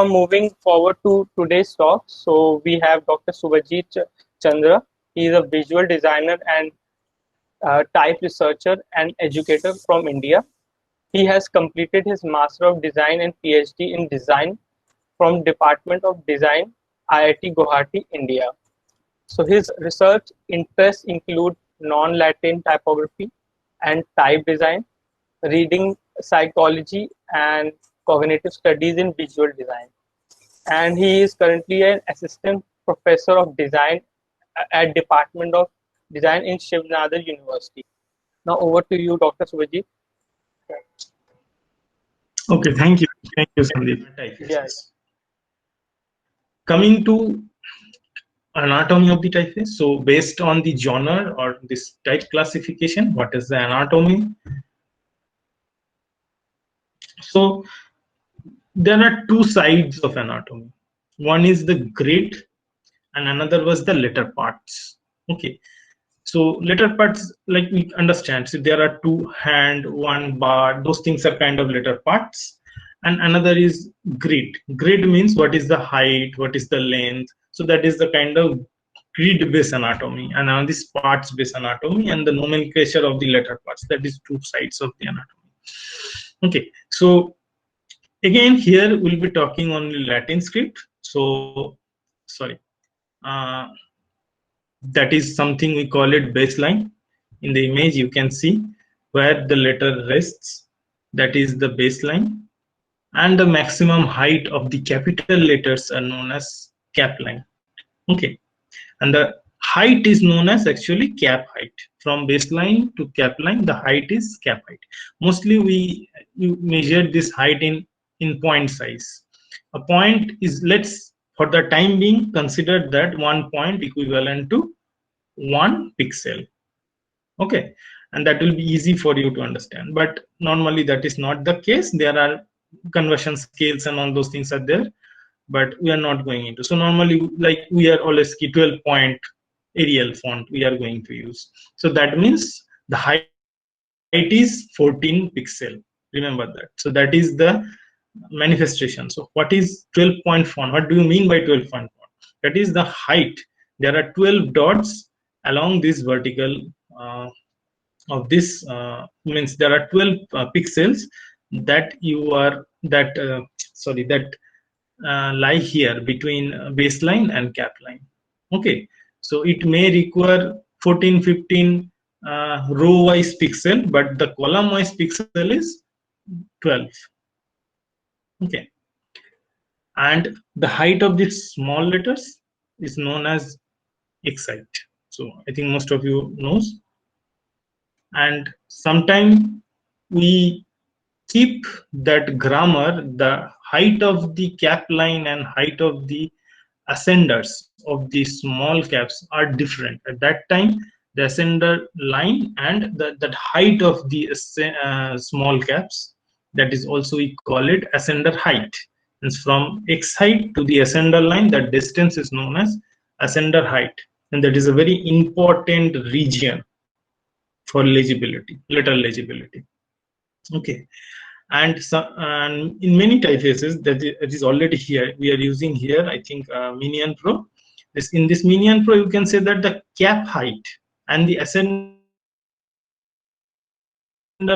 moving forward to today's talk. So we have Dr. Subhajit Chandra. He is a visual designer and type researcher and educator from India. He has completed his Master of Design and PhD in Design from Department of Design, IIT Guwahati, India. So his research interests include non-Latin typography and type design, reading psychology, and cognitive studies in visual design. And he is currently an assistant professor of design at Department of Design in Shivnadar University. Now over to you, Dr. Subhajit. Okay, thank you, Sandeep. Yes. Coming to anatomy of the typeface. So based on the genre or this type classification, what is the anatomy? So there are two sides of anatomy. One is the grid and another was the letter parts. Okay, so letter parts, like we understand, so there are two hand, one bar, those things are kind of letter parts. And another is grid. Grid means what is the height, what is the length. So that is the kind of grid based anatomy, and now this parts based anatomy, and the nomenclature of the letter parts. That is two sides of the anatomy. Okay, so again here we'll be talking on the Latin script. So sorry, that is something we call it baseline. In the image you can see where the letter rests, that is the baseline, and the maximum height of the capital letters are known as cap line. Okay, and the height is known as actually cap height. From baseline to cap line, the height is cap height. Mostly we measure this height in point size. A point is, let's for the time being consider that 1 point equivalent to 1 pixel. Okay, and that will be easy for you to understand, but normally that is not the case. There are conversion scales and all those things are there, but we are not going into. So normally, like, we are always 12 point Arial font we are going to use. So that means the height is 14 pixel. Remember that. So that is the manifestation. So what is 12 point font? What do you mean by 12 point font? That is the height. There are 12 dots along this vertical of this means there are 12 pixels that you are that lie here between baseline and cap line. Okay, so it may require 14 15 row wise pixel, but the column wise pixel is 12. Okay, and the height of these small letters is known as X height. So I think most of you knows. And sometimes we keep that grammar, the height of the cap line and height of the ascenders of the small caps are different. At that time, the ascender line and that height of the small caps, that is also we call it ascender height. And from X height to the ascender line, that distance is known as ascender height, and that is a very important region for legibility, letter legibility. Okay, and in many typefaces that it is already here. We are using here, I think, Minion Pro. In this Minion Pro, you can say that the cap height and the ascender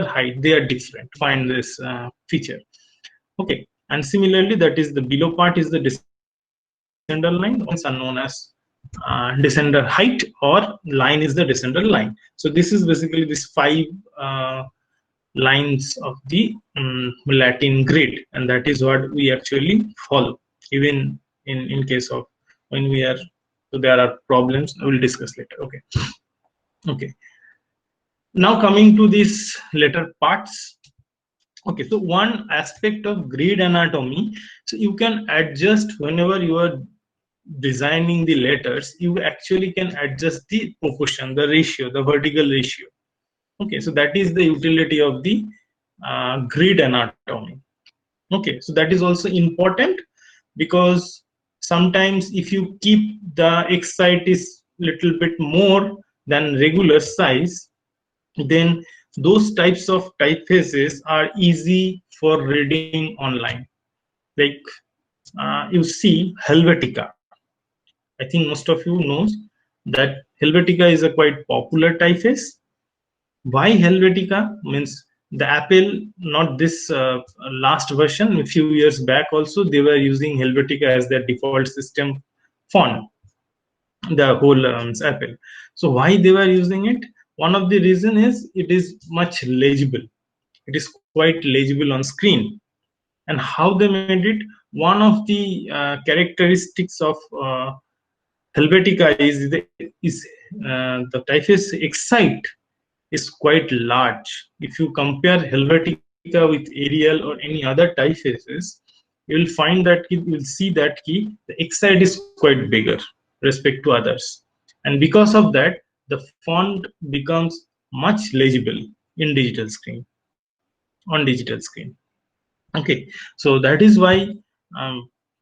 height, they are different. Find this feature. Okay, and similarly, that is the below part is the descender line. Ones are known as descender height, or line is the descender line. So this is basically this 5 lines of the Latin grid, and that is what we actually follow even in case of when we are. So there are problems I will discuss later. Okay, now coming to these letter parts. Okay, so one aspect of grid anatomy, so you can adjust whenever you are designing the letters, you actually can adjust the proportion, the ratio, the vertical ratio. Okay, so that is the utility of the grid anatomy. Okay, so that is also important, because sometimes if you keep the X height is little bit more than regular size, then those types of typefaces are easy for reading online. Like you see Helvetica. I think most of you knows that Helvetica is a quite popular typeface. Why Helvetica? Means the Apple, not this last version, a few years back also, they were using Helvetica as their default system font, the whole Apple. So why they were using it? One of the reason is it is much legible. It is quite legible on screen. And how they made it? One of the characteristics of Helvetica is the typeface excite is quite large. If you compare Helvetica with Arial or any other typefaces, you will find that you will see that the excite is quite bigger respect to others, and because of that, the font becomes much legible in digital screen on digital screen. Okay, so that is why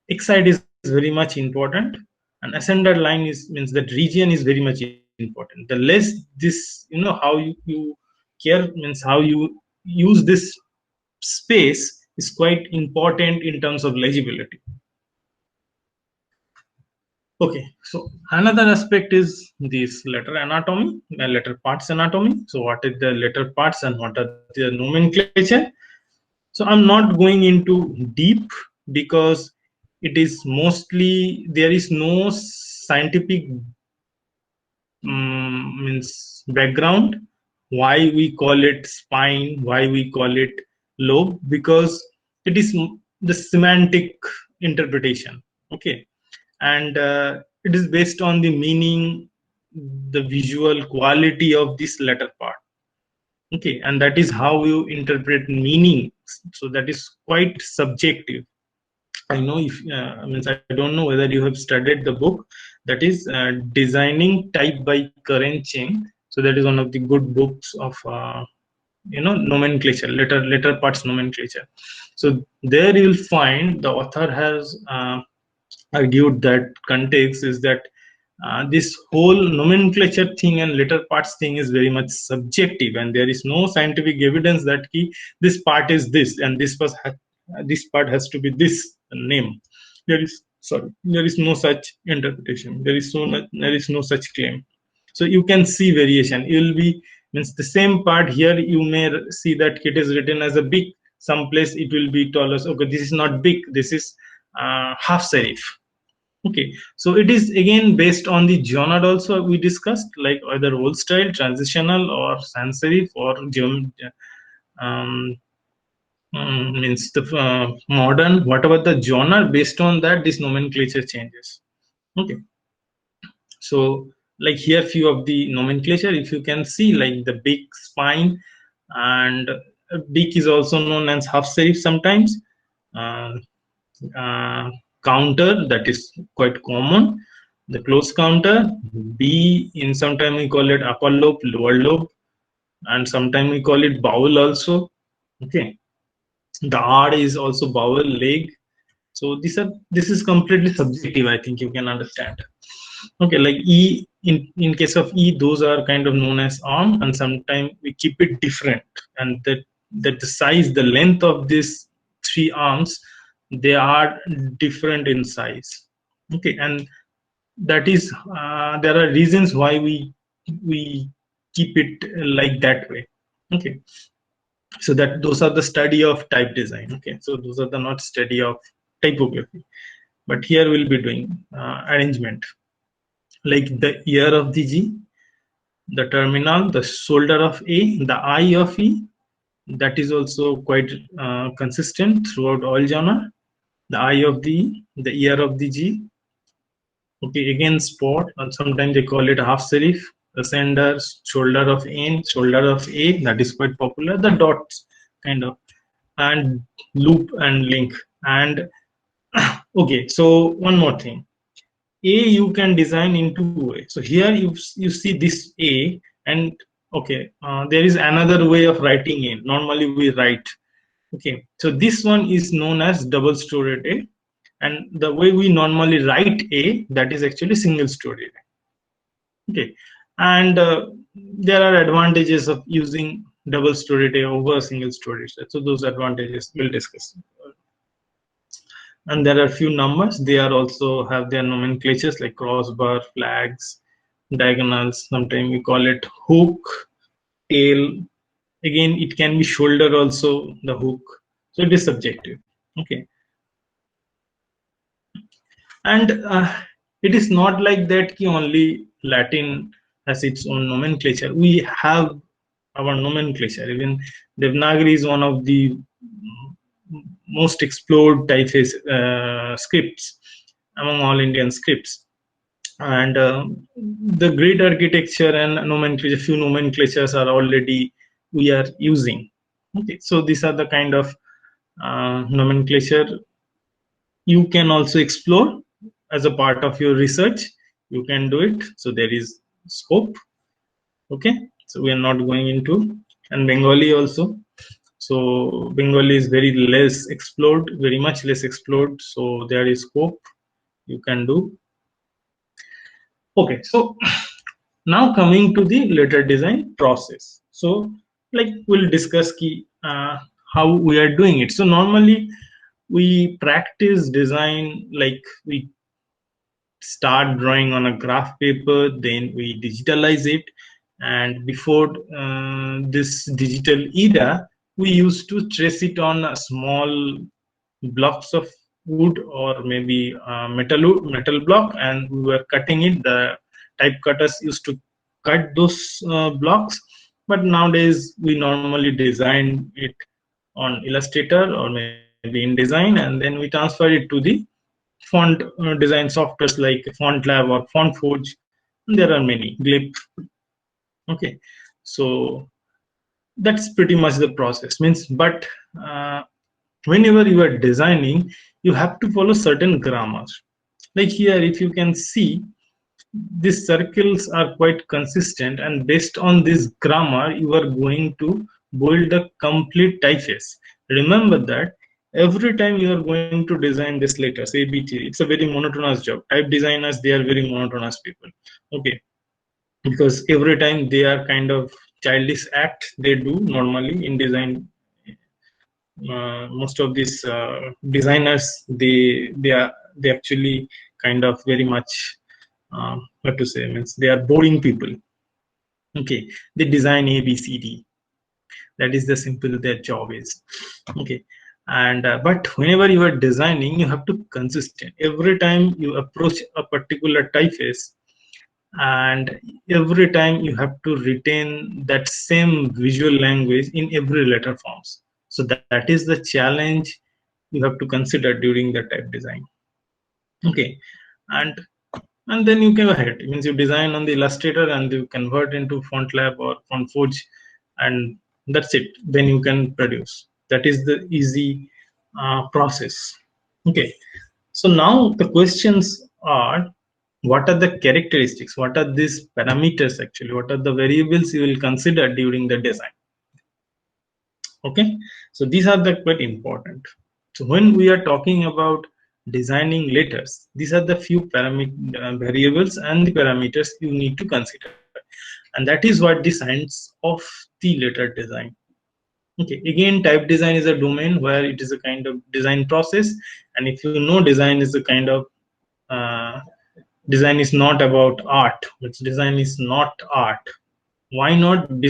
excite is very much important, and ascended line is means that region is very much important. The less this, how you care, means how you use this space is quite important in terms of legibility. Okay, so another aspect is this letter anatomy, letter parts anatomy. So what is the letter parts and what are their nomenclature? So I'm not going into deep because it is mostly, there is no scientific means background why we call it spine, why we call it lobe, because it is the semantic interpretation. Okay, and it is based on the meaning, the visual quality of this letter part. Okay, and that is how you interpret meaning. So that is quite subjective. I know if means I don't know whether you have studied the book that is Designing Type by Kerning. So that is one of the good books of nomenclature, letter parts nomenclature. So there you will find the author has argued that context is that this whole nomenclature thing and letter parts thing is very much subjective, and there is no scientific evidence that this part is this and this part has to be this name. There is no such interpretation. There is no such claim. So you can see variation. It will be means the same part here. You may see that it is written as a big. Someplace it will be told us, okay, this is not big. This is half serif. Okay, so it is again based on the genre also we discussed, like either old style, transitional, or sans serif, or um, means the modern, whatever the genre, based on that this nomenclature changes. Okay, so like here few of the nomenclature, if you can see, like the big spine, and big is also known as half serif sometimes. Uh, uh, Counter, that is quite common, the close counter. B, in sometime we call it upper lobe, lower lobe, and sometime we call it bowel also. Okay, the R is also bowel, leg. So this is completely subjective, I think you can understand. Okay, like E, in case of E, those are kind of known as arm, and sometimes we keep it different, and that the size, the length of these three arms, they are different in size. Okay, and that is there are reasons why we keep it like that way. Okay, so that those are the study of type design. Okay, so those are the not study of typography, but here we'll be doing arrangement, like the ear of the G, the terminal, the shoulder of A, the eye of E. That is also quite consistent throughout all genre. The eye of the E, the ear of the G. Okay, again spot, and sometimes they call it half serif. The sender, shoulder of N, shoulder of A. That is quite popular. The dots kind of, and loop and link. And okay, so one more thing. A you can design in two ways. So here you see this A, and okay, there is another way of writing A. Normally we write. Okay, so this one is known as double storied A, and the way we normally write A, that is actually single storied A. Okay, and there are advantages of using double storied A over single storied A. So those advantages we'll discuss. and there are few numbers. They are also have their nomenclatures like crossbar, flags, diagonals. Sometimes we call it hook, tail. Again, it can be shoulder also, the hook. So it is subjective. Okay. And it is not like that ki only Latin has its own nomenclature. We have our nomenclature. Even Devanagari is one of the most explored typeface scripts among all Indian scripts. And the grid architecture and nomenclature, few nomenclatures are already we are using. Okay, so these are the kind of nomenclature you can also explore as a part of your research. You can do it. So there is scope. Okay, so we are not going into, and Bengali also. So Bengali is very less explored, very much less explored. So there is scope you can do. Okay, so now coming to the letter design process. So like we'll discuss how we are doing it. So normally we practice design like we start drawing on a graph paper, then we digitalize it. And before this digital era, we used to trace it on a small blocks of wood or maybe metal block, and we were cutting it. The type cutters used to cut those blocks, but nowadays we normally design it on Illustrator or maybe in Design, and then we transfer it to the font design softwares like FontLab or FontForge. There are many Glip. Okay, so that's pretty much the process. Means, but whenever you are designing, you have to follow certain grammars. Like here, if you can see, these circles are quite consistent, and based on this grammar, you are going to build a complete typeface. Remember that every time you are going to design these letters A, B, T, it's a very monotonous job. Type designers, they are very monotonous people. Okay, because every time they are kind of childish act they do normally in design. Most of these designers, they actually kind of very much what to say, means they are boring people. Okay, they design A, B, C, D. That is the simple their job is. Okay, and but whenever you are designing, you have to consistent every time you approach a particular typeface, and every time you have to retain that same visual language in every letter forms. So that is the challenge you have to consider during the type design. Okay, and and then you go ahead. It means you design on the Illustrator and you convert into FontLab or FontForge, and that's it. Then you can produce. That is the easy process. Okay, so now the questions are: what are the characteristics? What are these parameters actually? What are the variables you will consider during the design? Okay, so these are the quite important. So when we are talking about designing letters, these are the few variables and the parameters you need to consider, and that is what the science of the letter design. Okay, again, type design is a domain where it is a kind of design process, and if you know, design is a kind of uh, design is not about art, which design is not art. Why not?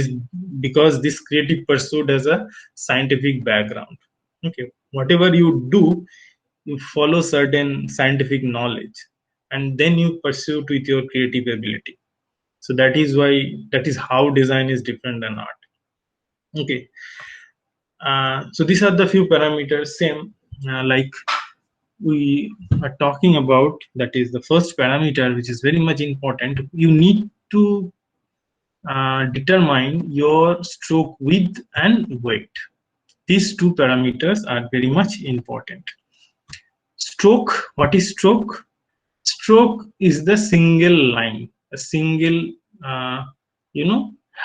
Because this creative pursuit has a scientific background. Okay, whatever you do, you follow certain scientific knowledge, and then you pursue it with your creative ability. So that is why, that is how design is different than art. Okay, so these are the few parameters. Same like we are talking about, that is the first parameter, which is very much important. You need to determine your stroke width and weight. These two parameters are very much important. Stroke, what is stroke? Stroke is the single line, a single uh,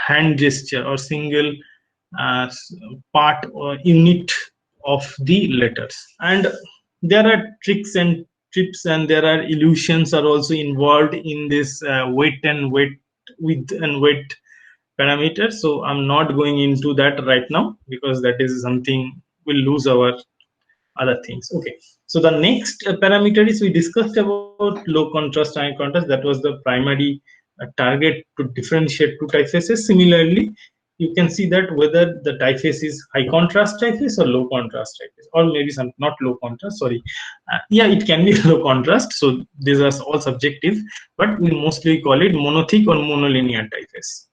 hand gesture or single uh, part or unit of the letters. And there are tricks and tips, and there are illusions are also involved in this weight and weight, width and weight parameters. So I'm not going into that right now, because that is something we'll lose our other things. Okay, So the next parameter is we discussed about low contrast, high contrast. That was the primary target to differentiate two typefaces. Similarly, you can see that whether the typeface is high contrast typeface or low contrast typeface, or maybe some not low contrast. Sorry, yeah, it can be low contrast. So these are all subjective, but we mostly call it monothic or monolinear typeface.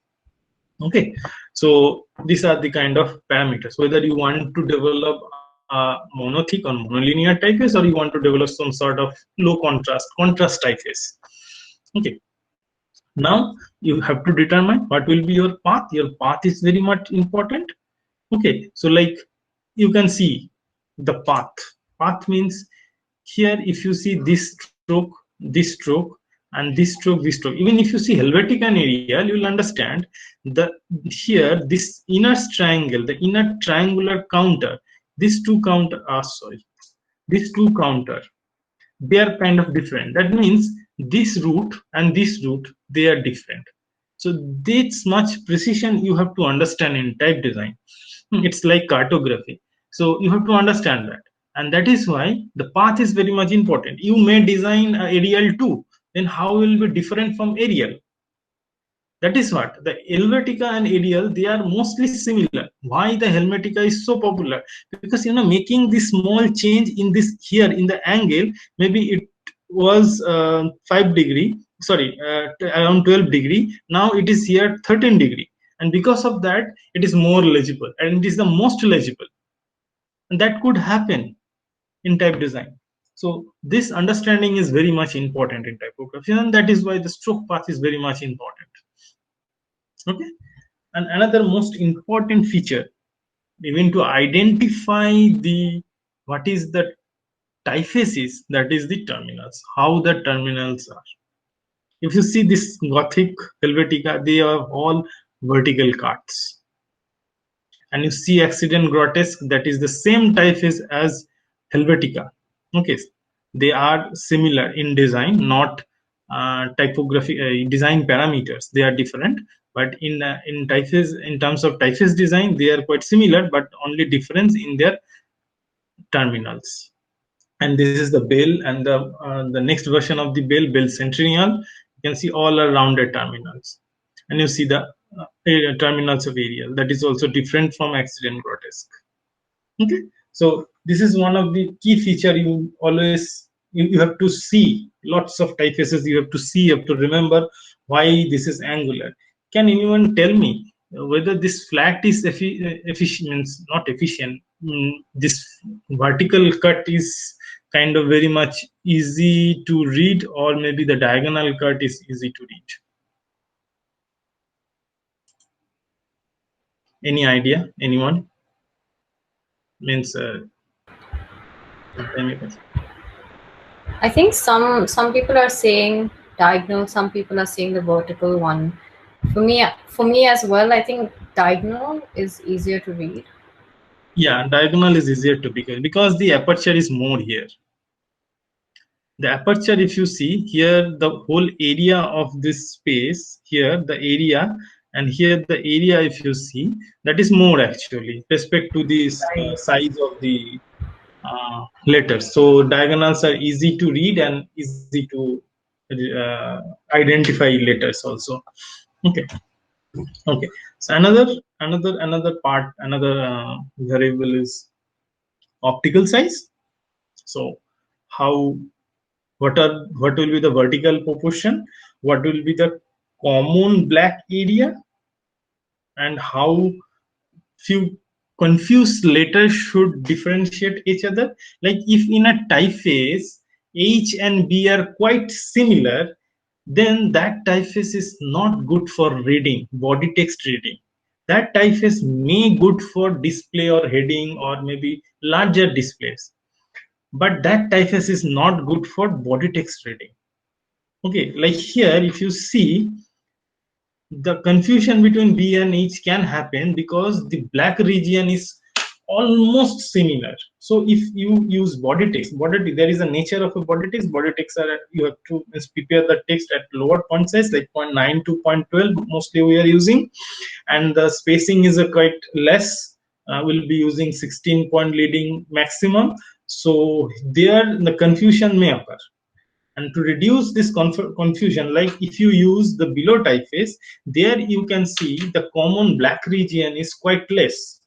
Okay, so these are the kind of parameters, whether you want to develop a monothic or monolinear typeface, or you want to develop some sort of low contrast typeface. Okay, now you have to determine what will be your path. Your path is very much important. Okay, so like you can see the path means here if you see this stroke and this stroke, even if you see helvetic and aerial, you will understand the here this inner triangle, the inner triangular counter, these two counter these two counter, they are kind of different. That means this root and this root, they are different. So this much precision you have to understand in type design. It's like cartography. So you have to understand that, and that is why the path is very much important. You may design aerial too, then how will be different from aerial? That is what the helvetica and aerial, they are mostly similar. Why the helvetica is so popular? Because making this small change in this here in the angle, maybe it was 5 degree, sorry, around 12 degree, now it is here 13 degree, and because of that it is more legible and it is the most legible, and that could happen in type design. So this understanding is very much important in typography, and that is why the stroke path is very much important. Okay, and another most important feature, even to identify the what is the typefaces, that is the terminals, how the terminals are. If you see this Gothic Helvetica, they are all vertical cuts, and you see Accident Grotesque, that is the same typeface as Helvetica. Okay, they are similar in design, not typography design parameters, they are different, but in typeface, in terms of typeface design, they are quite similar, but only difference in their terminals. And this is the bell, and the next version of the bell centennial, you can see all are rounded terminals, and you see the terminals of aerial, that is also different from Accident Grotesque. Okay, so this is one of the key feature. You always you have to see lots of typefaces, you have to see, you have to remember why this is angular. Can anyone tell me whether this flat is efficient, not efficient, this vertical cut is kind of very much easy to read, or maybe the diagonal cut is easy to read? Any idea? Anyone? Means I think some people are saying diagonal, some people are saying the vertical one. For me as well, I think diagonal is easier to read. Yeah, diagonal is easier to because the aperture is more here. The aperture, if you see here, the whole area of this space here, the area, and here the area, if you see, that is more actually respect to this Right. size of the letters. So diagonals are easy to read and easy to identify letters also. Okay. Okay. So another part, another variable is optical size. So how what will be the vertical proportion, what will be the common black area, and how few confused letters should differentiate each other. Like if in a typeface H and B are quite similar, then that typeface is not good for reading, body text reading. That typeface may good for display or heading or maybe larger displays, but that typeface is not good for body text reading. Okay, like here, if you see, the confusion between B and H can happen because the black region is almost similar. So if you use there is a nature of a body text. Body text are you have to prepare the text at lower font size, like 0.9 to 0.12. Mostly we are using, and the spacing is a quite less. We'll be using 16 point leading maximum. So there the confusion may occur. And to reduce this confusion, like if you use the below typeface, there you can see the common black region is quite less.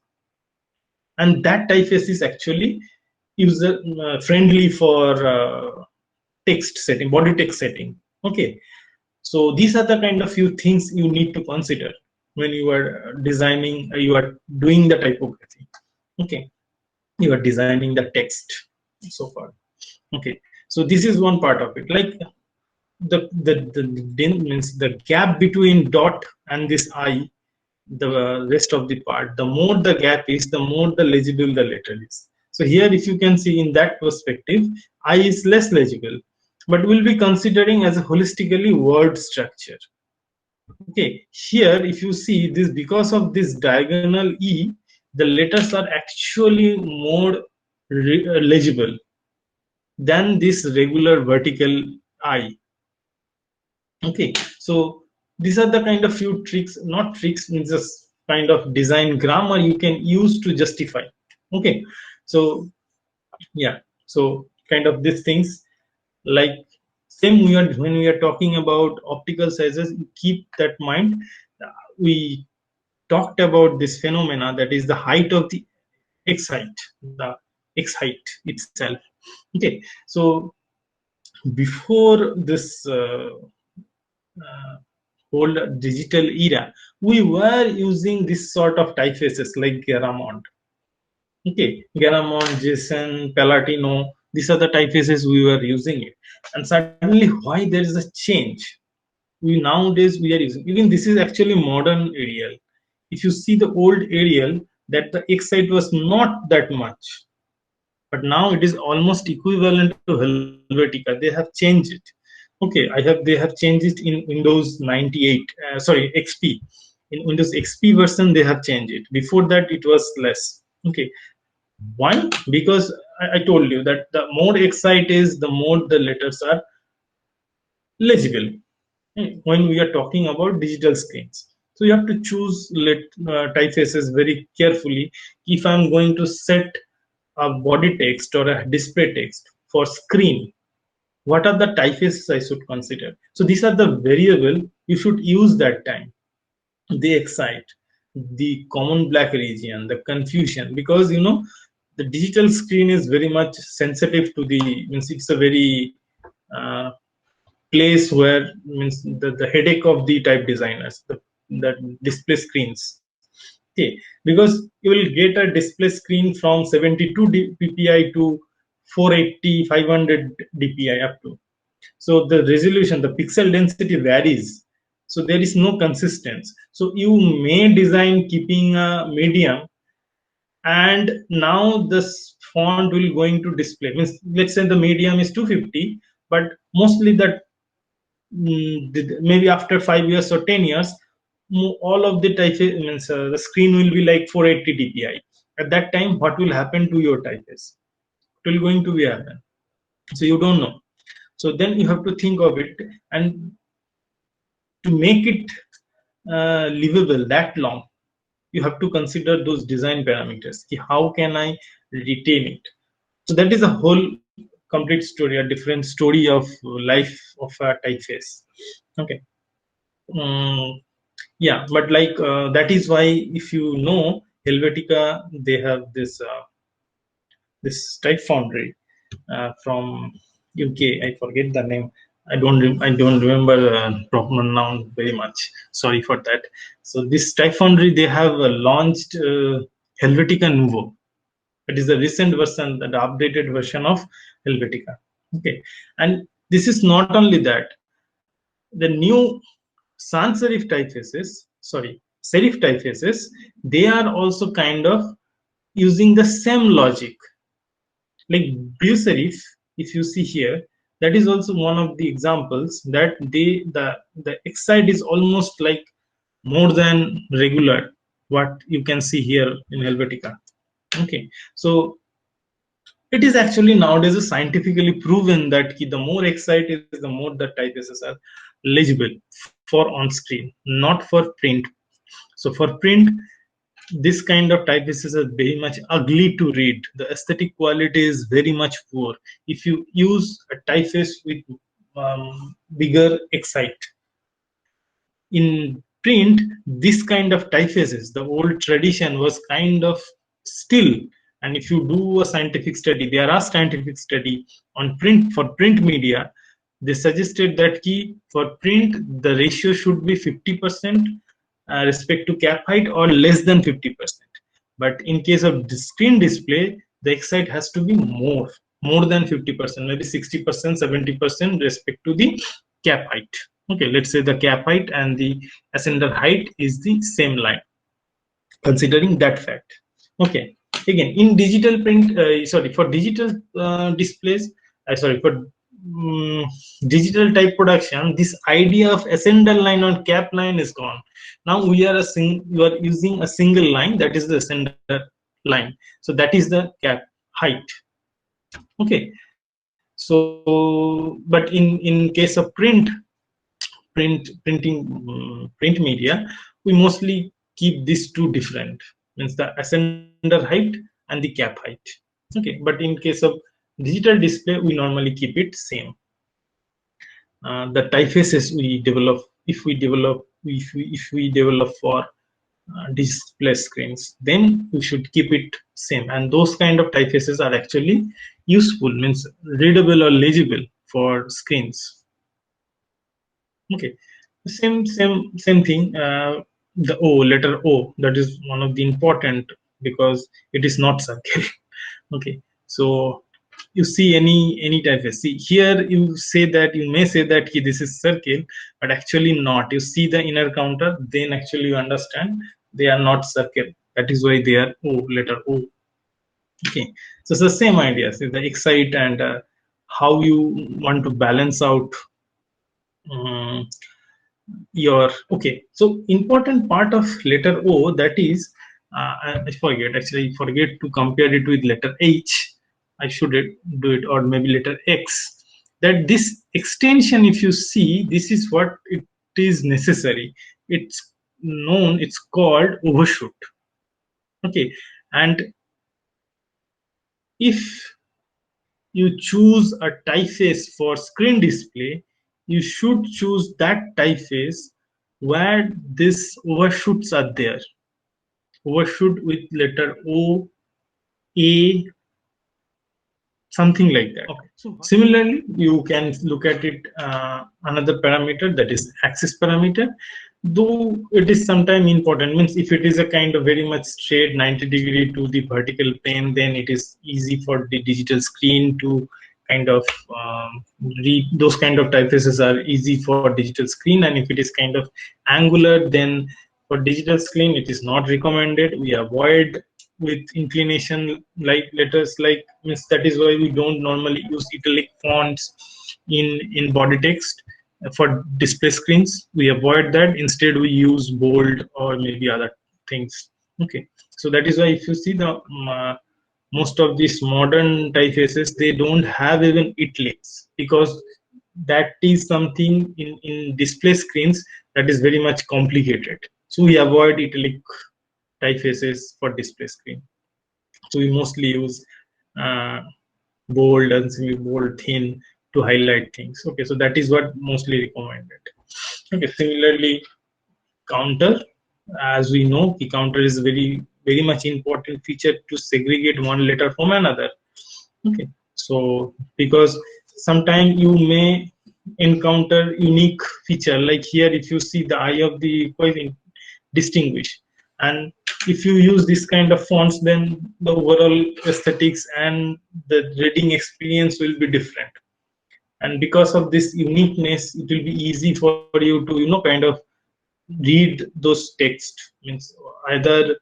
And that typeface is actually user friendly for text setting, body text setting. Okay. So these are the kind of few things you need to consider when you are designing, you are doing the typography. Okay. You are designing the text so far. Okay. So this is one part of it. Like means the gap between dot and this I, the rest of the part, the more the gap is, the more the legible the letter is. So here, if you can see in that perspective, I is less legible, but we'll be considering as a holistically word structure. Okay, here if you see this, because of this diagonal E, the letters are actually more legible than this regular vertical I. Okay, so these are the kind of few tricks, not tricks, means just kind of design grammar you can use to justify. Okay, so yeah, so kind of these things, like same we are when we are talking about optical sizes, keep that mind. We talked about this phenomena, that is the height of the x height, the x height itself. Okay, so before this whole digital era, we were using this sort of typefaces like Garamond. Okay, Garamond, JSON, Palatino, these are the typefaces we were using it. And suddenly, why there is a change? Nowadays we are using, even this is actually modern Arial. If you see the old Arial, that the X height was not that much, but now it is almost equivalent to Helvetica. They have changed it. Okay, they have changed it in Windows 98. Sorry, XP. In Windows XP version, they have changed it. Before that, it was less. Okay, why? Because I told you that the more X height is, the more the letters are legible when we are talking about digital screens. So you have to choose typefaces very carefully. If I'm going to set a body text or a display text for screen, what are the typefaces I should consider? So these are the variable you should use that time. They excite the common black region, the confusion, because the digital screen is very much sensitive to means it's a very uh, place where means the headache of the type designers, the display screens. Okay, because you will get a display screen from 72 ppi to 480 500 dpi up to. So the resolution, the pixel density varies, so there is no consistency. So you may design keeping a medium, and now this font will going to display, means let's say the medium is 250, but mostly that maybe after 5 years or 10 years, all of the typeface means the screen will be like 480 dpi. At that time, what will happen to your typeface? It will going to be happen. So you don't know. So then you have to think of it, and to make it livable that long, you have to consider those design parameters. How can I retain it? So that is a whole complete story, a different story of life of a typeface. Okay. um, yeah, but like that is why, if you know Helvetica, they have this type foundry from UK. I forget the name. I don't remember proper noun very much. Sorry for that. So this type foundry, they have launched Helvetica Nuvo. It is the recent version, the updated version of Helvetica. Okay, and this is not only that. The new sans serif typefaces, sorry, serif typefaces, they are also kind of using the same logic. Like blue serif, if you see here, that is also one of the examples that the X-side is almost like more than regular, what you can see here in Helvetica. Okay, so it is actually nowadays scientifically proven that the more X-side is, the more the typefaces are legible for on screen, not for print. So for print, this kind of typefaces are very much ugly to read. The aesthetic quality is very much poor. If you use a typeface with bigger excite, in print, this kind of typefaces, the old tradition was kind of still. And if you do a scientific study, there are scientific study on print, for print media, they suggested that key for print the ratio should be 50% respect to cap height or less than 50%. But in case of the screen display, the excite has to be more than 50%, maybe 60%, 70% respect to the cap height. Okay, let's say the cap height and the ascender height is the same line, considering that fact. Okay, again in digital print, sorry, for digital displays, sorry, for digital type production, this idea of ascender line or cap line is gone. Now we are you are using a single line, that is the ascender line, so that is the cap height. Okay, so but in case of print media, we mostly keep these two different, means the ascender height and the cap height. Okay, but in case of digital display, we normally keep it same. The typefaces we develop, if we develop for display screens, then we should keep it same, and those kind of typefaces are actually useful, means readable or legible for screens. Okay, same thing. The O, letter O, that is one of the important, because it is not circle. Okay, so you see any typeface. See here, you say that, you may say that this is circle, but actually not. You see the inner counter, then actually you understand they are not circle. That is why they are O, letter O. Okay, so it's the same idea. So the excite and how you want to balance out your. Okay, so important part of letter O, that is I forget to compare it with letter H. I should do it, or maybe letter X, that this extension, if you see, this is what it is necessary. It's known, it's called overshoot. Okay, and if you choose a typeface for screen display, you should choose that typeface where these overshoots are there. Overshoot with letter O, A, something like that. Okay. So similarly, you can look at it another parameter, that is axis parameter. Though it is sometimes important, means if it is a kind of very much straight 90° to the vertical plane, then it is easy for the digital screen to kind of read. Those kind of typefaces are easy for digital screen, and if it is kind of angular, then for digital screen it is not recommended. We avoid with inclination like letters, like, means that is why we don't normally use italic fonts in body text for display screens. We avoid that. Instead we use bold or maybe other things. Okay, so that is why if you see the most of these modern typefaces, they don't have even italics, because that is something in display screens that is very much complicated. So we avoid italic typefaces for display screen. So we mostly use bold and semi-bold, thin to highlight things. Okay, so that is what mostly recommended. Okay, similarly, counter, as we know, the counter is very much important feature to segregate one letter from another. Okay, so because sometimes you may encounter unique feature, like here if you see the eye of the equation distinguish, and if you use this kind of fonts, then the overall aesthetics and the reading experience will be different. And because of this uniqueness, it will be easy for you to kind of read those text, means either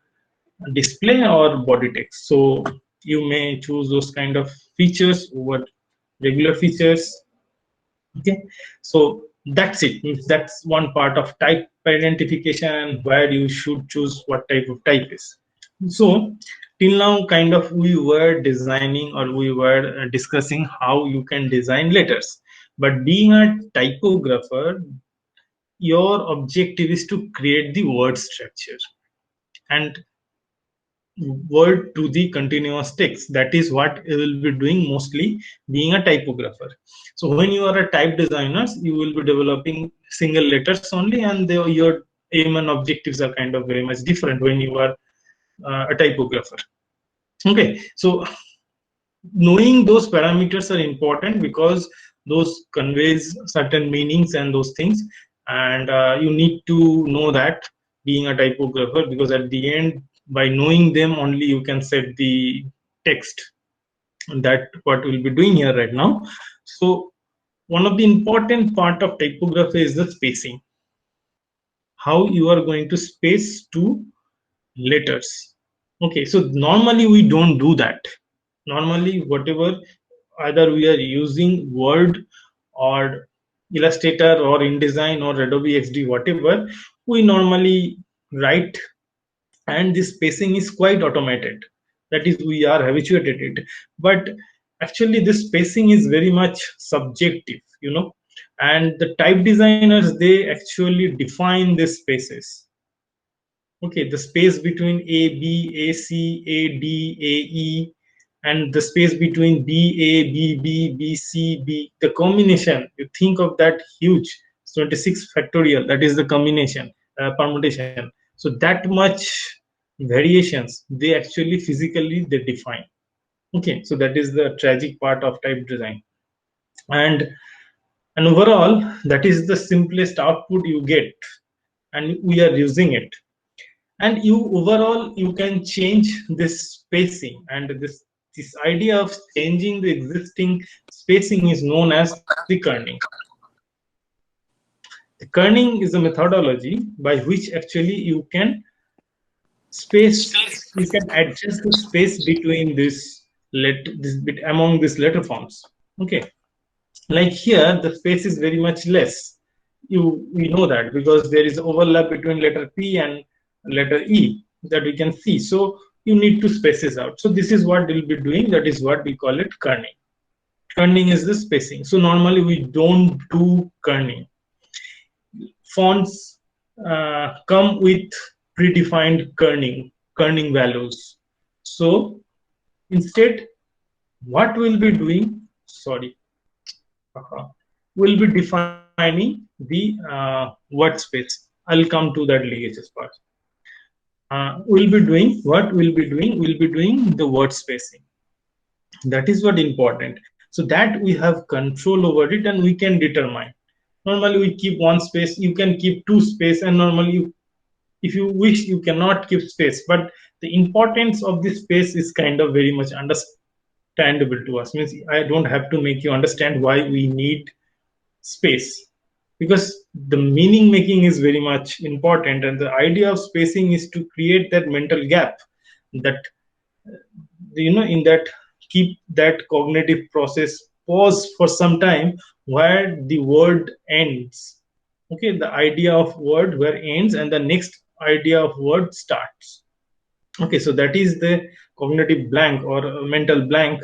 display or body text. So you may choose those kind of features over regular features. Okay, so that's it. That's one part of type identification and where you should choose what type of type is. So till now, kind of we were designing, or we were discussing how you can design letters. But being a typographer, your objective is to create the word structure. And word to the continuous text. That is what you will be doing mostly being a typographer. So when you are a type designer, you will be developing single letters only, and your aim and objectives are kind of very much different when you are a typographer. Okay, so knowing those parameters are important because those conveys certain meanings and those things, and you need to know that being a typographer, because at the end, by knowing them only, you can set the text. And that what we'll be doing here right now. So one of the important part of typography is the spacing, how you are going to space two letters. Okay, so normally we don't do that. Normally, whatever, either we are using Word or Illustrator or InDesign or Adobe XD, whatever, we normally write, and this spacing is quite automated. That is, we are habituated it. But actually, this spacing is very much subjective, and the type designers, they actually define these spaces. Okay, the space between A, B, A, C, A, D, A, E, and the space between B, A, B, B, B, C, B, the combination, you think of that huge 26 factorial, that is the combination, permutation. So that much variations, they actually physically they define. Okay, so that is the tragic part of type design. And overall, that is the simplest output you get, and we are using it. And you overall, you can change this spacing, and this idea of changing the existing spacing is known as the kerning. The kerning is a methodology by which actually you can adjust the space between this bit among these letter forms. Okay, like here the space is very much less. We know that because there is overlap between letter P and letter E that we can see. So you need to space this out. So this is what we'll be doing. That is what we call it kerning. Kerning is the spacing. So normally we don't do kerning. Fonts come with predefined kerning values. So instead, what we'll be doing, we'll be defining the word space. I'll come to that ligages part. We'll be doing what we'll be doing. We'll be doing the word spacing. That is what important. So that we have control over it, and we can determine. Normally we keep one space. You can keep two space, and normally if you wish, you cannot keep space. But the importance of this space is kind of very much understandable to us. Means I don't have to make you understand why we need space, because the meaning making is very much important, and the idea of spacing is to create that mental gap that in that keep that cognitive process pause for some time where the word ends. Okay, the idea of word where ends and the next idea of word starts. Okay, so that is the cognitive blank or mental blank,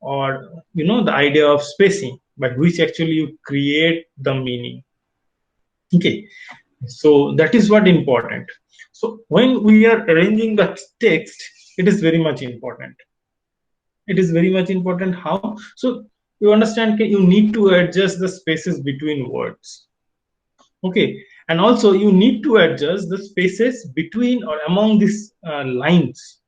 or the idea of spacing by which actually you create the meaning. Okay, so that is what important. So when we are arranging the text, it is very much important. It is very much important. How? So you understand, you need to adjust the spaces between words. Okay, and also you need to adjust the spaces between or among these lines,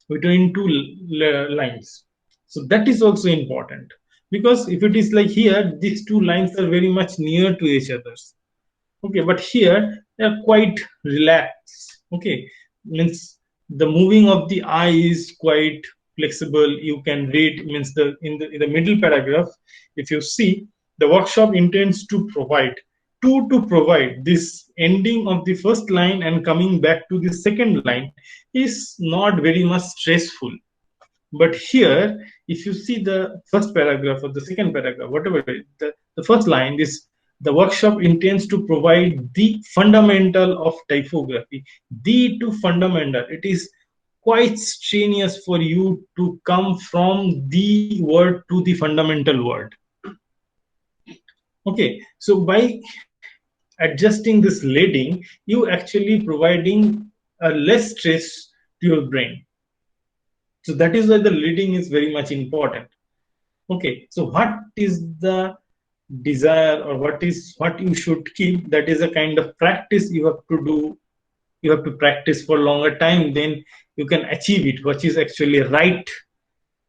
between two lines. So that is also important, because if it is like here, these two lines are very much near to each other. Okay, but here they are quite relaxed. Okay, means the moving of the eye is quite flexible. You can read, means in the middle paragraph, if you see, the workshop intends to provide this ending of the first line and coming back to the second line is not very much stressful. But here, if you see the first paragraph or the second paragraph, whatever, the first line is, the workshop intends to provide the fundamental of typography. The to fundamental, it is quite strenuous for you to come from the word to the fundamental word. Okay, so by adjusting this leading, you actually providing a less stress to your brain. So that is why the leading is very much important. Okay, so what is the desire, or what you should keep? That is a kind of practice you have to do. You have to practice for longer time, then you can achieve it, which is actually right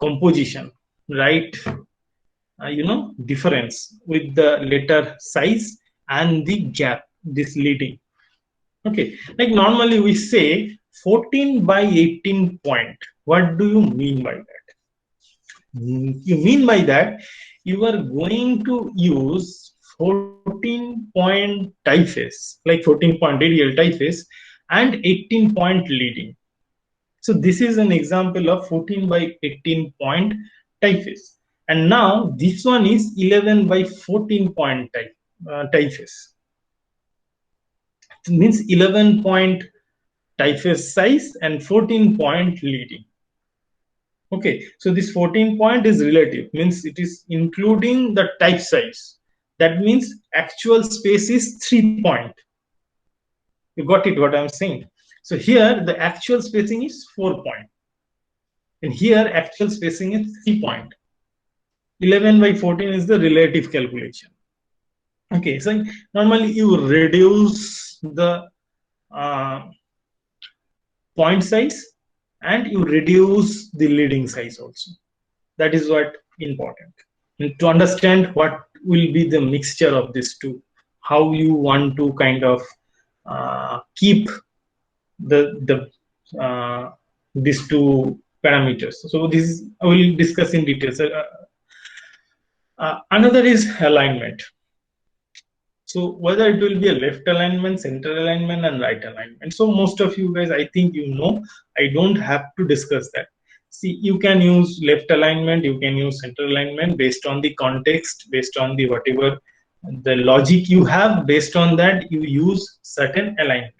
composition, right difference with the letter size and the gap, this leading. Okay, like normally we say 14 by 18 point. What do you mean by that? You mean by that you are going to use 14 point typeface, like 14 point radial typeface and 18 point leading. So this is an example of 14 by 18 point typeface. And now this one is 11 by 14 point typeface. It means 11 point typeface size and 14 point leading. Okay, so this 14 point is relative, means it is including the type size. That means actual space is 3 point. You got it what I'm saying? So here the actual spacing is 4 point. And here actual spacing is 3 point. 11 by 14 is the relative calculation. Okay, so normally you reduce the point size and you reduce the leading size also. That is what important. And to understand what will be the mixture of these two, how you want to kind of keep these two parameters. So this is, I will discuss in details. Another is alignment. So whether it will be a left alignment, center alignment, and right alignment. So most of you guys, I think you know, I don't have to discuss that. See, you can use left alignment, you can use center alignment based on the context, based on the whatever the logic you have. Based on that, you use certain alignment.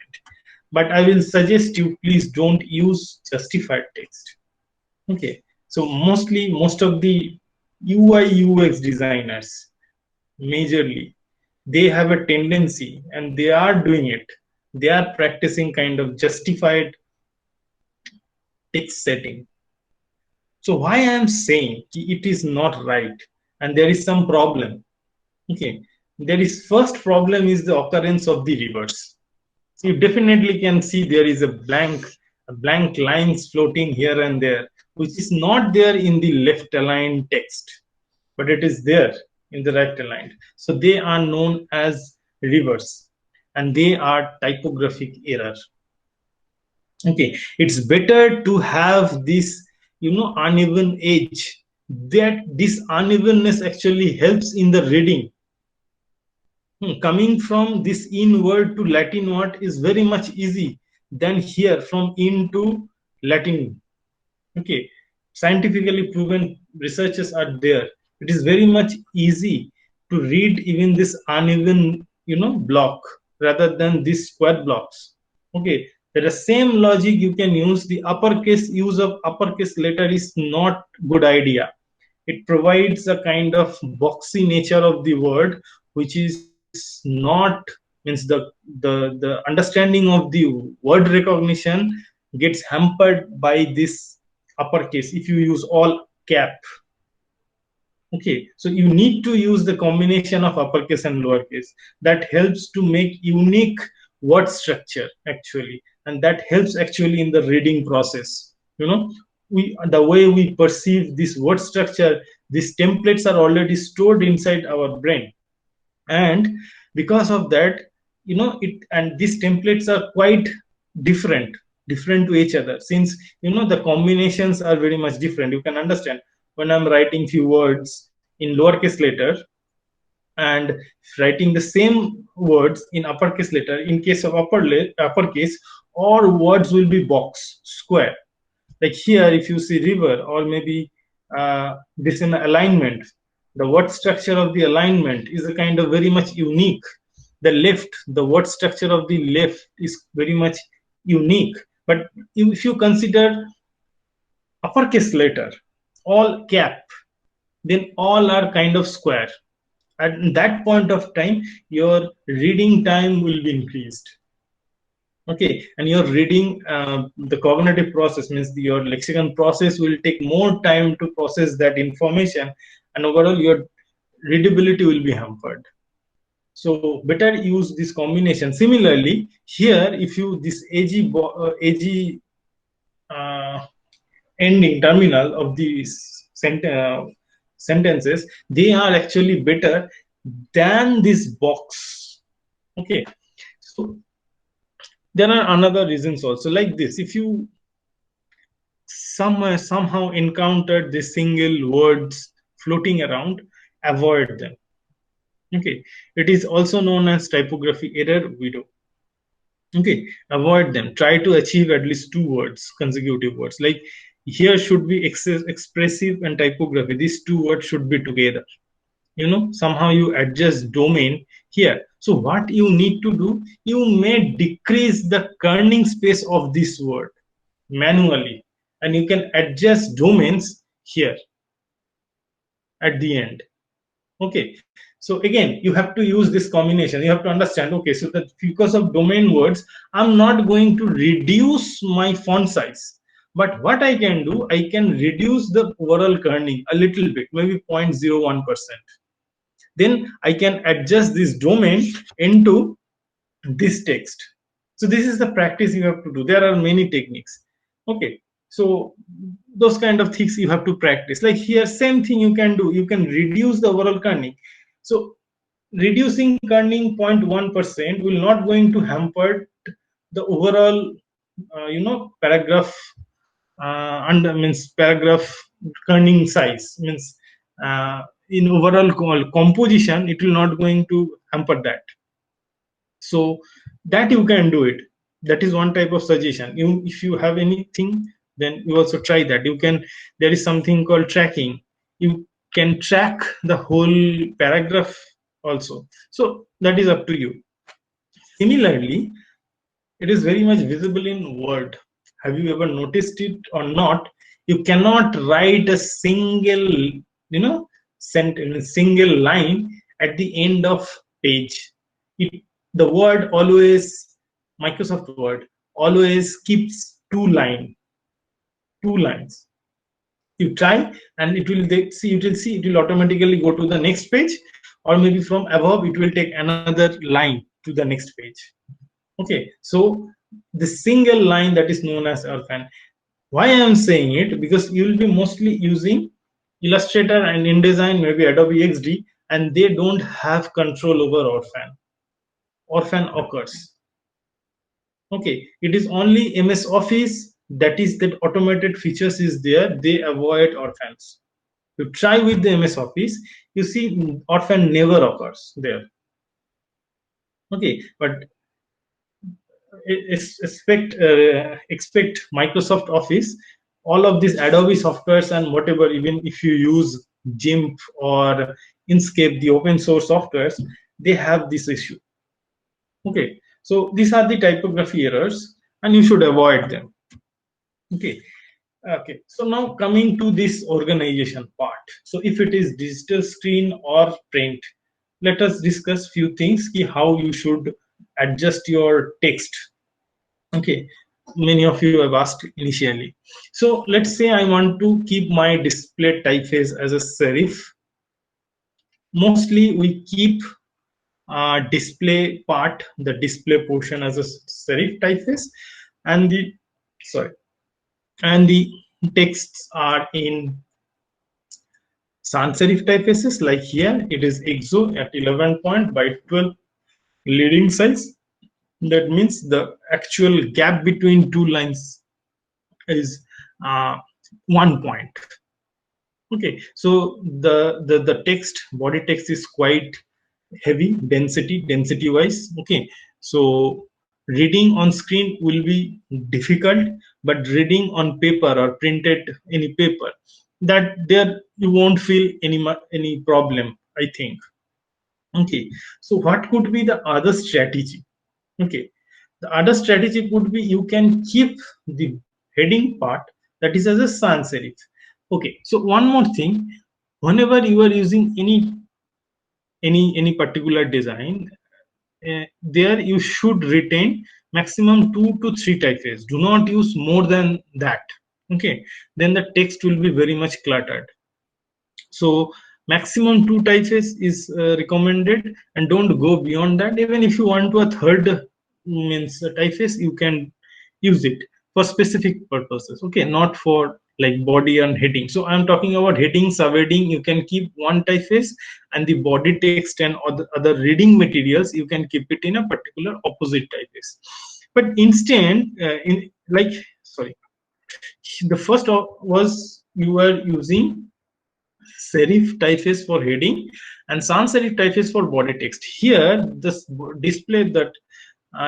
But I will suggest you please don't use justified text. Okay, so most of the UI UX designers, majorly, they have a tendency, and they are doing it, they are practicing kind of justified text setting. So why I am saying it is not right and there is some problem? Okay, there is first problem is the occurrence of the reverse. You definitely can see there is a blank lines floating here and there, which is not there in the left aligned text, but it is there in the right aligned. So they are known as reverse, and they are typographic error. Okay, it's better to have this uneven edge. That this unevenness actually helps in the reading. Coming from this in word to Latin word is very much easy than here from in to Latin. Okay, scientifically proven researches are there. It is very much easy to read even this uneven block rather than these square blocks. Okay, the same logic you can use. The uppercase use of uppercase letter is not good idea. It provides a kind of boxy nature of the word, which is not, means the understanding of the word recognition gets hampered by this uppercase if you use all cap. Okay, so you need to use the combination of uppercase and lowercase. That helps to make unique word structure actually, and that helps actually in the reading process. The way we perceive this word structure, these templates are already stored inside our brain, and because of that, these templates are quite different to each other, since the combinations are very much different. You can understand when I'm writing few words in lowercase letter and writing the same words in uppercase letter. In case of uppercase, all words will be box square. Like here, if you see river, or maybe this in alignment, the word structure of the alignment is a kind of very much unique. The word structure of the left is very much unique. But if you consider uppercase letter, all cap, then all are kind of square. At that point of time, your reading time will be increased. Okay, and your reading, the cognitive process means your lexicon process will take more time to process that information, and overall your readability will be hampered. So better use this combination. Similarly, here if you this ag ending terminal of these sentences, they are actually better than this box. Okay, so there are another reasons also, like this. If you somehow encountered the single words floating around, avoid them. Okay, it is also known as typography error widow. Okay, avoid them. Try to achieve at least 2 words, consecutive words. Like here should be expressive and typography. These 2 words should be together. Somehow you adjust domain here. So what you need to do, you may decrease the kerning space of this word manually, and you can adjust domains here at the end. Okay, so again you have to use this combination. You have to understand, okay, so that because of domain words, I'm not going to reduce my font size, but what I can do, I can reduce the overall kerning a little bit, maybe 0.01%. Then I can adjust this domain into this text. So this is the practice you have to do. There are many techniques. Okay, so those kind of things you have to practice. Like here, same thing you can do. You can reduce the overall kerning. So reducing kerning 0.1% will not going to hamper the overall paragraph under means paragraph kerning size, means in overall composition it will not going to hamper that. So that you can do it. That is one type of suggestion. If you have anything, then you also try that. There is something called tracking. You can track the whole paragraph also. So that is up to you. Similarly, it is very much visible in Word. Have you ever noticed it or not? You cannot write a single line at the end of page. The Word always, Microsoft Word always keeps two lines. You try, and it will automatically go to the next page, or maybe from above it will take another line to the next page. Okay, so the single line, that is known as orphan. Why I am saying it? Because you will be mostly using Illustrator and InDesign, maybe Adobe XD, and they don't have control over orphan. Orphan occurs. Okay, it is only MS Office that automated features is there. They avoid orphans. You try with the MS Office, you see orphan never occurs there. Okay, but expect Microsoft Office, all of these Adobe softwares and whatever, even if you use GIMP or Inkscape, the open source softwares, they have this issue. Okay, so these are the typography errors and you should avoid them. Okay, so now coming to this organization part. So if it is digital screen or print, let us discuss few things, how you should adjust your text. Okay, many of you have asked initially. So let's say I want to keep my display typeface as a serif. Mostly we keep display part, the display portion, as a serif typeface, and the texts are in sans serif typefaces. Like here it is EXO at 11 point by 12 leading size. That means the actual gap between two lines is 1 point. Okay, so the body text is quite heavy density wise. Okay, so reading on screen will be difficult, but reading on paper or printed any paper, that there you won't feel any problem, I think. Okay, so what could be the other strategy? Okay, the other strategy could be you can keep the heading part, that is as a sans serif. Okay, so one more thing, whenever you are using any particular design, there you should retain maximum 2 to 3 typeface. Do not use more than that. Okay, then the text will be very much cluttered. So maximum 2 typeface is recommended, and don't go beyond that. Even if you want to a third means typeface, you can use it for specific purposes. Okay, not for like body and heading. So I'm talking about heading, subheading. You can keep one typeface, and the body text and other reading materials you can keep it in a particular opposite typeface. But instead, in like sorry, the first was you were using serif typeface for heading and sans serif typeface for body text. Here, this display that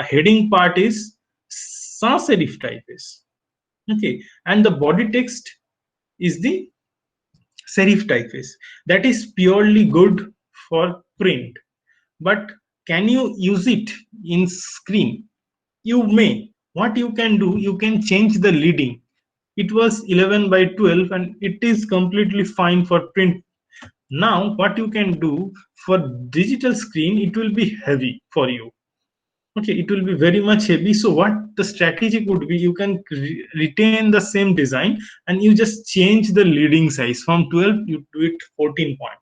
heading part is sans serif typeface. Okay, and the body text is the serif typeface. That is purely good for print. But can you use it in screen? You may. What you can do, you can change the leading. It was 11 by 12 and it is completely fine for print. Now what you can do for digital screen, it will be heavy for you. Okay, it will be very much heavy. So what the strategy would be, you can retain the same design and you just change the leading size from 12 you do it 14 point.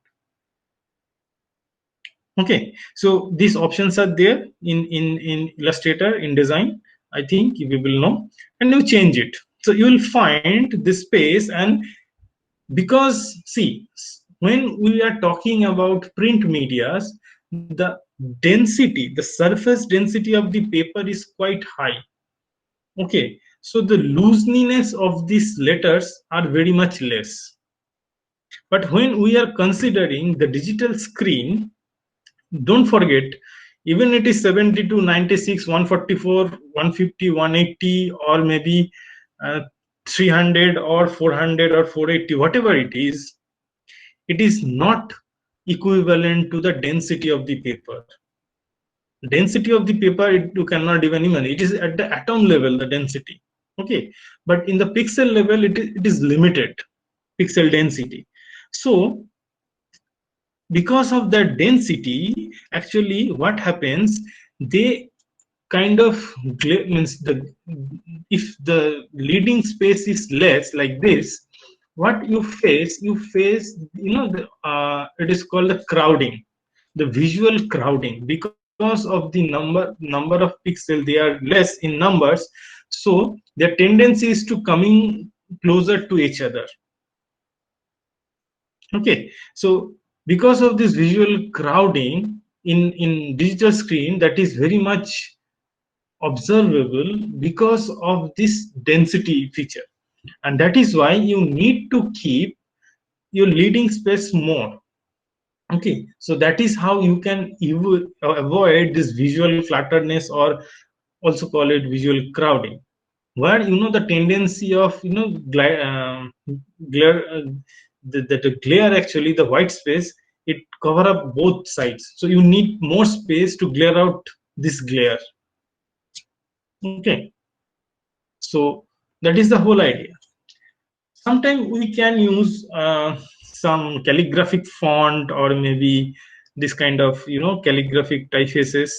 Okay, so these options are there in Illustrator, in design. I think you will know, and you change it. So you will find this space. And because see, when we are talking about print medias, the density, the surface density of the paper is quite high. Okay, so the looseniness of these letters are very much less. But when we are considering the digital screen, don't forget, even it is 72, 96, 144, 150, 180, or maybe 300 or 400 or 480, whatever it is not equivalent to the density of the paper. Density of the paper, you cannot even imagine. It is at the atom level, the density. Okay, but in the pixel level, it is limited, pixel density. So because of that density, actually what happens, they kind of means the if the leading space is less like this, what you face, it is called the crowding, the visual crowding. Because of the number of pixels, they are less in numbers, so their tendency is to coming closer to each other. Okay, so because of this visual crowding in digital screen, that is very much observable because of this density feature, and that is why you need to keep your leading space more. Okay, so that is how you can avoid this visual clutterness, or also call it visual crowding, where the tendency of glare, the glare, actually the white space, it cover up both sides, so you need more space to glare out this glare. Okay, so that is the whole idea. Sometimes we can use some calligraphic font, or maybe this kind of calligraphic typefaces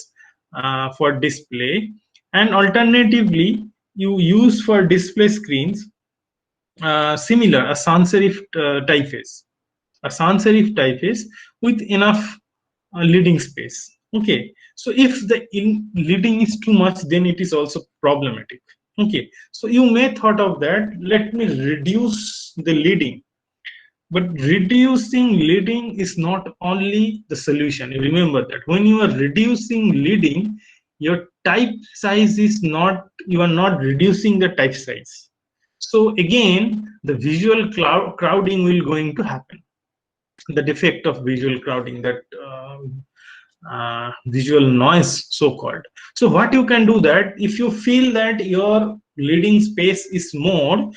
for display. And alternatively, you use for display screens similar a sans serif typeface, with enough leading space. Okay, so if the leading is too much, then it is also problematic. Okay, so you may thought of that, let me reduce the leading. But reducing leading is not only the solution. Remember that when you are reducing leading, your type size is not, you are not reducing the type size. So again, the visual crowding will going to happen. The defect of visual crowding, that visual noise, so called. So what you can do, that if you feel that your leading space is more,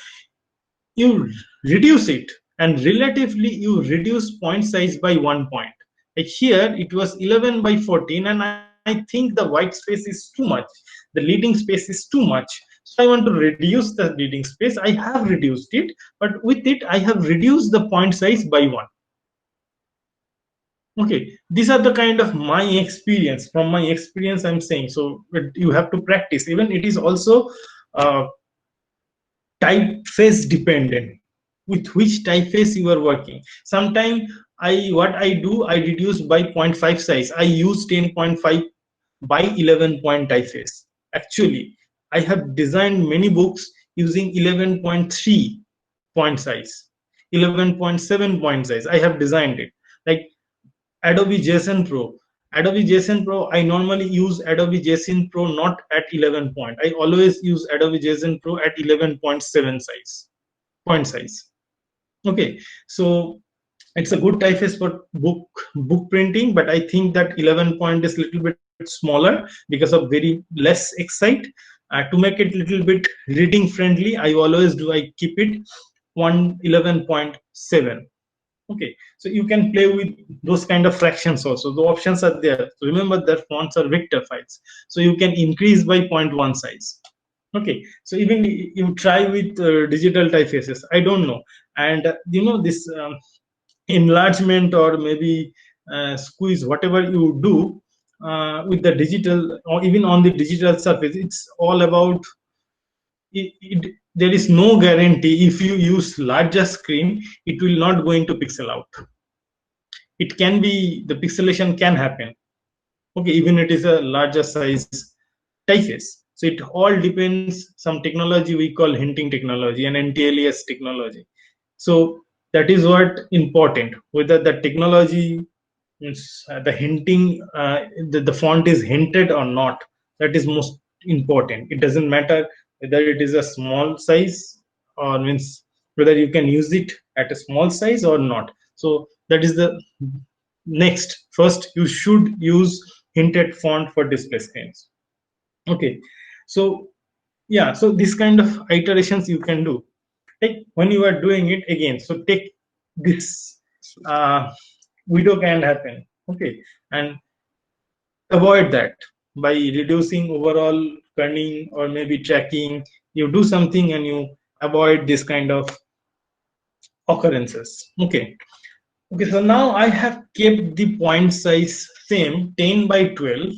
you reduce it, and relatively you reduce point size by 1 point. Like here it was 11 by 14, and I think the white space is too much, the leading space is too much, so I want to reduce the leading space. I have reduced it, but with it I have reduced the point size by 1. Okay, these are the kind of my experience. From my experience, I'm saying. So you have to practice. Even it is also typeface dependent, with which typeface you are working. Sometimes what I do, I reduce by 0.5 size. I use 10.5 by 11 point typeface. Actually, I have designed many books using 11.3 point size, 11.7 point size. I have designed it. Like Adobe JSON Pro. Adobe JSON Pro, I normally use Adobe JSON Pro not at 11 point. I always use Adobe JSON Pro at 11.7 size, point size. Okay, so it's a good typeface for book printing, but I think that 11 point is a little bit smaller because of very less excite. To make it a little bit reading friendly, I keep it 11.7. Okay, so you can play with those kind of fractions also. The options are there. So remember that fonts are vector files, so you can increase by 0.1 size. Okay, so even you try with digital typefaces, I don't know. And this enlargement or maybe squeeze, whatever you do with the digital, or even on the digital surface, it's all about there is no guarantee. If you use larger screen, it will not going to pixel out. It can be, the pixelation can happen. Okay, even it is a larger size typeface. So it all depends. Some technology we call hinting technology and anti-alias technology. So that is what important, whether the technology means the hinting, the font is hinted or not. That is most important. It doesn't matter whether it is a small size, or means whether you can use it at a small size or not. So that is the next. First, you should use hinted font for display screens. Okay, so yeah, so this kind of iterations you can do. Like when you are doing it again, so take this widow can happen. Okay, and avoid that by reducing overall kerning or maybe tracking. You do something and you avoid this kind of occurrences. Okay. Okay, so now I have kept the point size same, 10 by 12.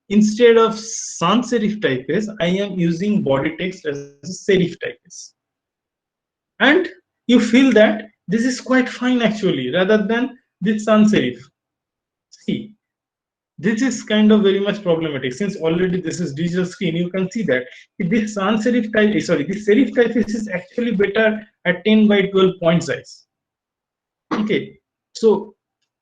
Instead of sans serif typeface, I am using body text as a serif typeface. And you feel that this is quite fine actually, rather than this sans serif. See, this is kind of very much problematic. Since already this is digital screen, you can see that this sans serif type, sorry, this serif typeface is actually better at 10 by 12 point size. Okay, so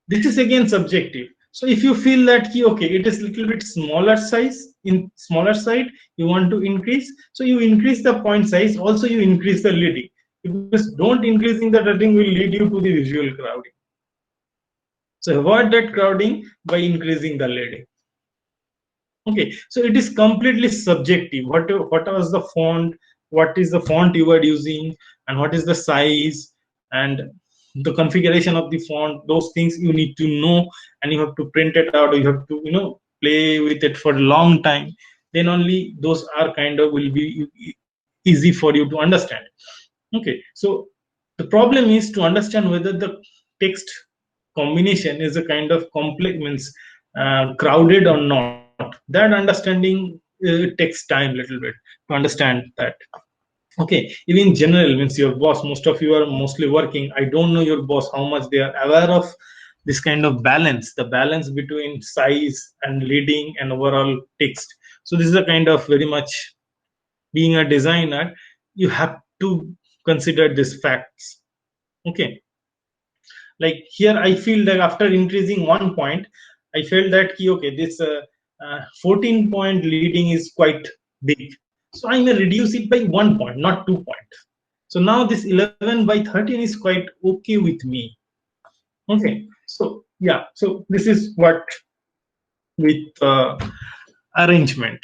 this is again subjective. So if you feel that okay, it is little bit smaller size, in smaller side you want to increase, so you increase the point size, also you increase the leading, because don't increasing the leading will lead you to the visual crowding. So avoid that crowding by increasing the leading. Okay, so it is completely subjective. What was the font, what is the font you are using, and what is the size, and the configuration of the font. Those things you need to know, and you have to print it out, or you have to play with it for a long time. Then only those are kind of will be easy for you to understand. Okay, so the problem is to understand whether the text combination is a kind of complex, means crowded or not. That understanding takes time a little bit to understand that. Okay, even general, means your boss, most of you are mostly working, I don't know your boss how much they are aware of this kind of balance, the balance between size and leading and overall text. So this is a kind of very much, being a designer, you have to consider these facts. Okay, like here I feel that after increasing 1 point, I felt that okay, this 14 point leading is quite big, so I may reduce it by 1 point, not 2 point. So now this 11 by 13 is quite okay with me. Okay, so yeah, so this is what with arrangement.